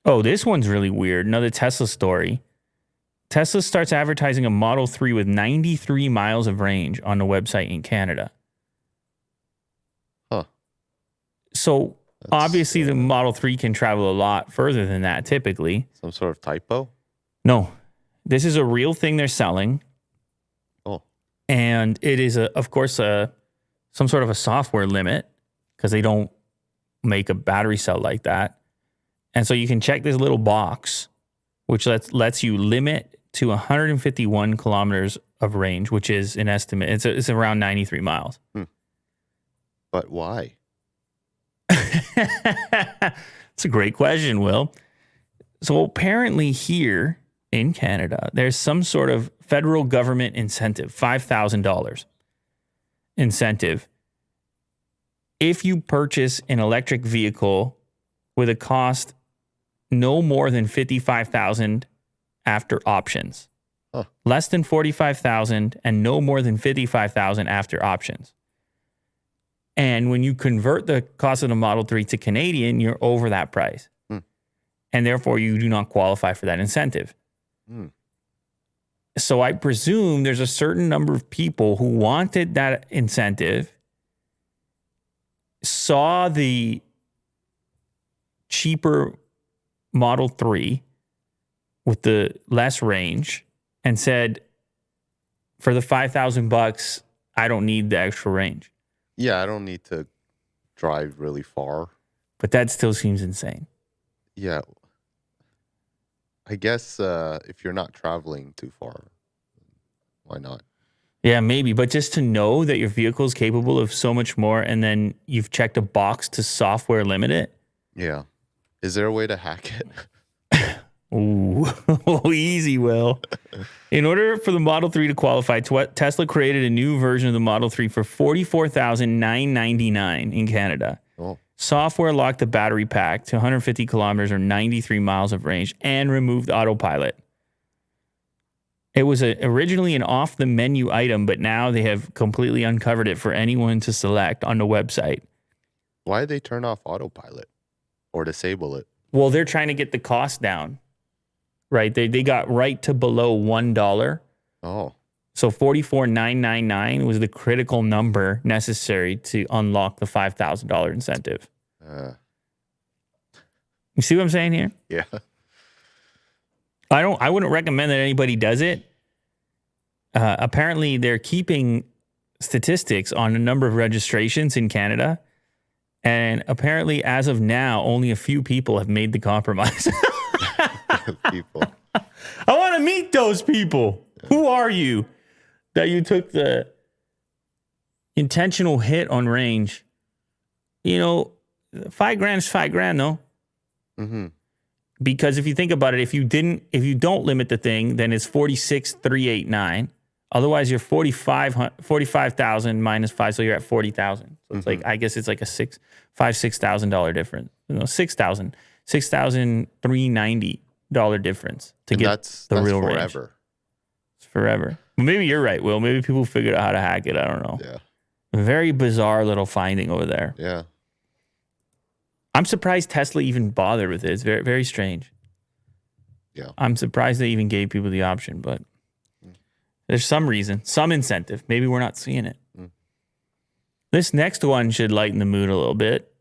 Oh, this one's really weird. Another Tesla story. Tesla starts advertising a Model 3 with 93 miles of range on the website in Canada. Huh. So obviously the Model 3 can travel a lot further than that typically. Some sort of typo? No. This is a real thing they're selling. Oh. And it is, of course, some sort of a software limit because they don't make a battery cell like that. And so you can check this little box, which lets you limit to 151 kilometers of range, which is an estimate. It's around 93 miles. But why? It's a great question, Will. So apparently here in Canada, there's some sort of federal government incentive, $5,000 incentive. If you purchase an electric vehicle with a cost no more than $55,000 after options, less than $45,000 and no more than $55,000 after options. And when you convert the cost of the Model 3 to Canadian, you're over that price. And therefore, you do not qualify for that incentive. So I presume there's a certain number of people who wanted that incentive, saw the cheaper Model 3 with the less range and said, for the $5,000, I don't need the extra range. Yeah, I don't need to drive really far. But that still seems insane. Yeah. I guess if you're not traveling too far, why not? Yeah, maybe. But just to know that your vehicle is capable of so much more and then you've checked a box to software limit it. Yeah. Is there a way to hack it? Ooh, easy, Will. In order for the Model 3 to qualify, Tesla created a new version of the Model 3 for $44,999 in Canada. Oh. Software locked the battery pack to 150 kilometers or 93 miles of range and removed autopilot. It was originally an off-the-menu item, but now they have completely uncovered it for anyone to select on the website. Why did they turn off autopilot or disable it? Well, they're trying to get the cost down. Right, they got right to below $1. Oh, so $44,999 was the critical number necessary to unlock the $5,000 incentive. You see what I'm saying here? Yeah. I wouldn't recommend that anybody does it. Apparently, they're keeping statistics on the number of registrations in Canada, and apparently, as of now, only a few people have made the compromise. People. I want to meet those people. Who are you that you took the intentional hit on range? You know, $5,000 is $5,000, no? Mm-hmm. Because if you think about it, if you don't limit the thing, then it's $46,389. Otherwise, you're $45,000 minus 5, so you're at $40,000. So it's like, I guess it's like a $6,000 difference. You know, $6,390 difference to get the real range. It's forever. Maybe you're right, Will. Maybe people figured out how to hack it. I don't know. Yeah. Very bizarre little finding over there. Yeah. I'm surprised Tesla even bothered with it. It's very, very strange. Yeah. I'm surprised they even gave people the option, but there's some reason, some incentive. Maybe we're not seeing it. This next one should lighten the mood a little bit.